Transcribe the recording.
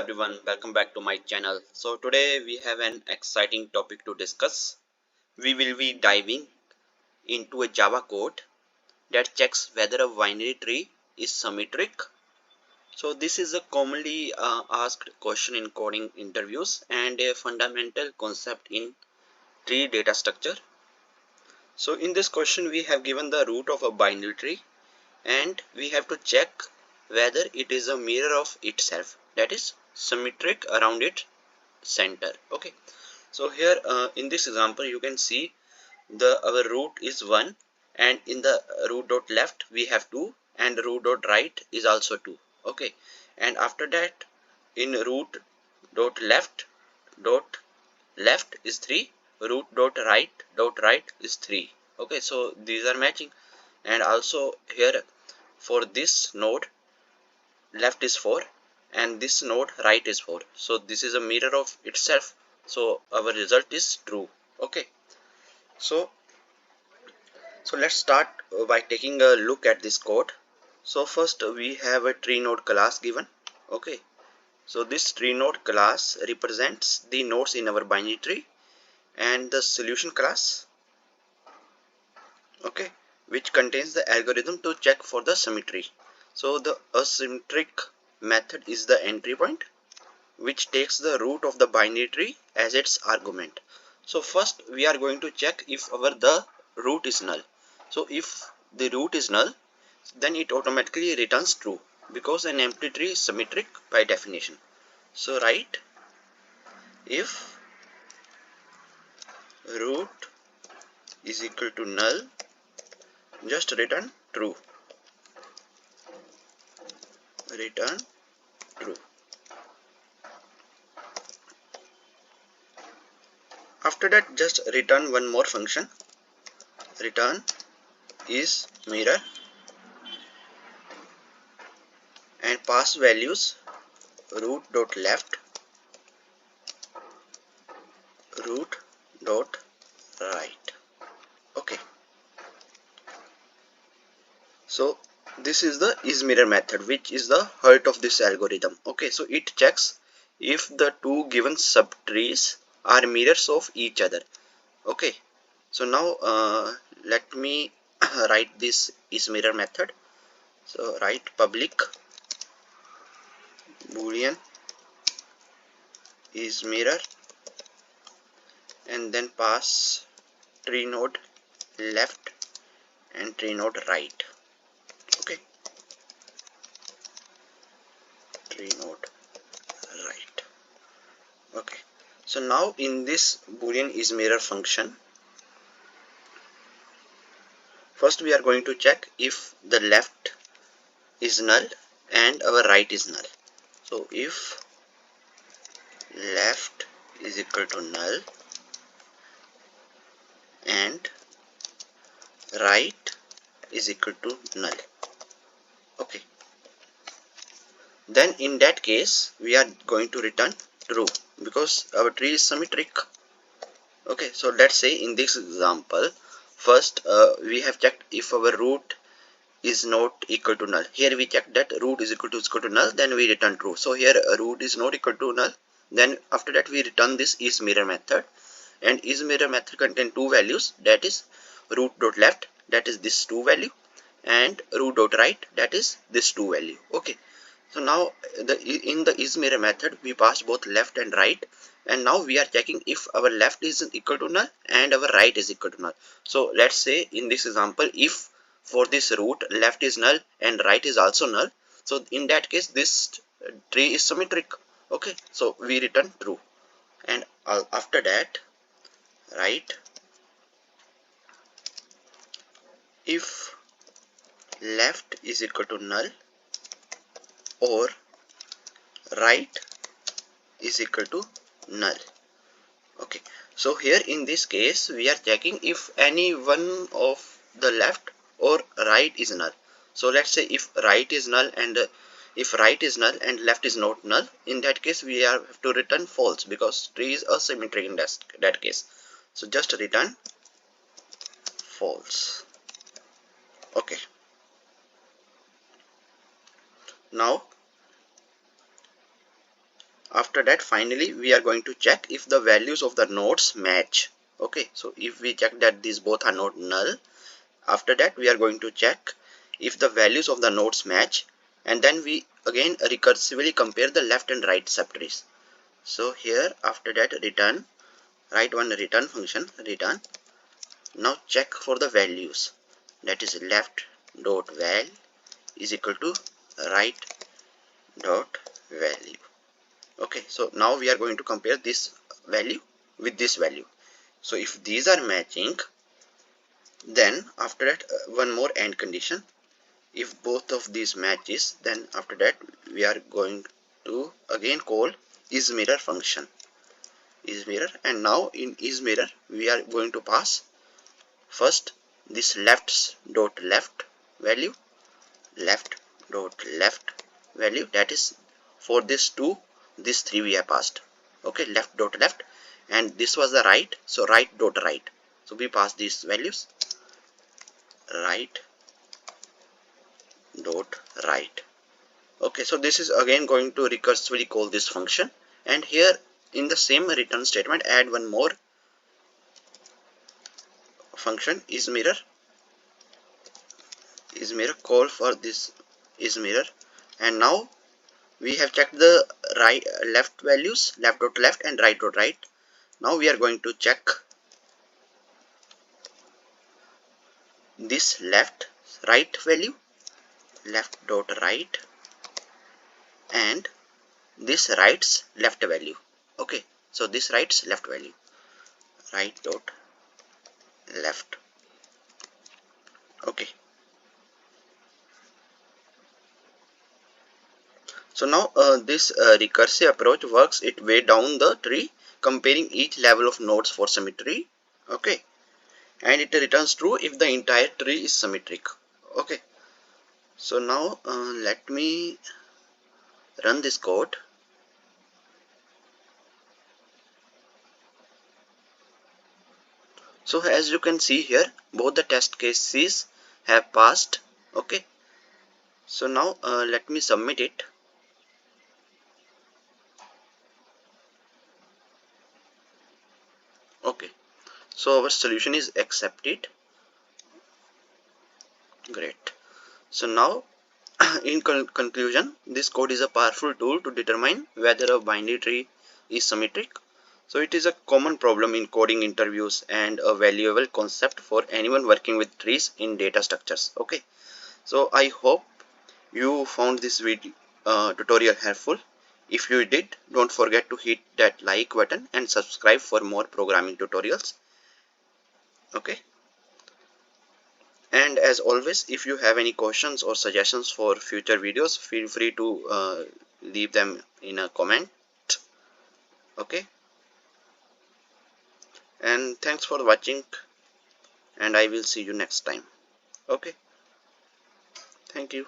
everyone, welcome back to my channel. So today we have an exciting topic to discuss. We will be diving into a Java code that checks whether a binary tree is symmetric. So this is a commonly asked question in coding interviews and a fundamental concept in tree data structure. So in this question we have given the root of a binary tree and we have to check whether it is a mirror of itself, that is symmetric around its center. Okay, so here in this example you can see our root is 1 and in the root dot left we have 2 and root dot right is also 2. Okay, and after that in root dot left is 3, root dot right is 3. Okay, so these are matching. And also here for this node left is 4 and this node right is 4, so this is a mirror of itself, so our result is true. Okay, so let's start by taking a look at this code. So first we have a tree node class given. Okay, so this tree node class represents the nodes in our binary tree, and the solution class, okay, which contains the algorithm to check for the symmetry. So the asymmetric method is the entry point which takes the root of the binary tree as its argument. So first we are going to check if the root is null. So if the root is null, then it automatically returns true because an empty tree is symmetric by definition. So write if root is equal to null, just return true. Return true. After that, just return one more function. Return is mirror and pass values root dot left, root dot right. Okay, so this is the isMirror method, which is the heart of this algorithm. Okay, so it checks if the two given subtrees are mirrors of each other. Okay, so now let me write this isMirror method. So write public boolean isMirror and then pass tree node left and tree node right. Okay, tree node right. Okay, so now in this boolean isMirror function, first we are going to check if the left is null and our right is null. So if left is equal to null and right is equal to null. Okay, then in that case we are going to return true because our tree is symmetric. Okay, so let's say in this example, first we have checked if our root is not equal to null. Here we check that root is equal to null, then we return true. So here root is not equal to null, then after that we return this isMirror method, and isMirror method contain two values, that is root dot left, that is this 2 value, and root dot right, that is this 2 value. Okay, so now in the isMirror method we passed both left and right, and now we are checking if our left is equal to null and our right is equal to null. So let's say in this example, if for this root left is null and right is also null, so in that case this tree is symmetric. Okay, so we return true, and after that write if left is equal to null or right is equal to null. Okay, so here in this case we are checking if any one of the left or right is null. So let's say if right is null and left is not null, in that case we have to return false because tree is asymmetric in that case. So just return false. Okay, now after that finally we are going to check if the values of the nodes match. Okay, so if we check that these both are not null, after that we are going to check if the values of the nodes match, and then we again recursively compare the left and right subtrees. So here after that return, write one return function, return. Now check for the values, that is left dot val is equal to right dot value. Okay, so now we are going to compare this value with this value. So if these are matching, then after that one more end condition. If both of these matches, then after that we are going to again call isMirror function, isMirror, and now in isMirror we are going to pass first this left dot left value, left dot left value, that is for this two, this three we have passed. Okay, left dot left, and this was the right, so right dot right. So we pass these values, right dot right. Okay, so this is again going to recursively call this function, and here in the same return statement add one more function isMirror, call for this isMirror, and now we have checked the right left values, left dot left and right dot right. Now we are going to check this left right value, left dot right, and this right's left value. Okay, so this right's left value, right dot left. Okay, so now this recursive approach works its way down the tree, comparing each level of nodes for symmetry. Okay, and it returns true if the entire tree is symmetric. Okay, so now let me run this code. So as you can see here, both the test cases have passed. Okay, so now let me submit it. Okay, so our solution is accepted. Great. So now in conclusion, this code is a powerful tool to determine whether a binary tree is symmetric. So it is a common problem in coding interviews and a valuable concept for anyone working with trees in data structures. Okay, so I hope you found this video tutorial helpful. If you did, don't forget to hit that like button and subscribe for more programming tutorials. Okay, and as always, if you have any questions or suggestions for future videos, feel free to leave them in a comment. Okay, and thanks for watching, and I will see you next time. Okay, thank you.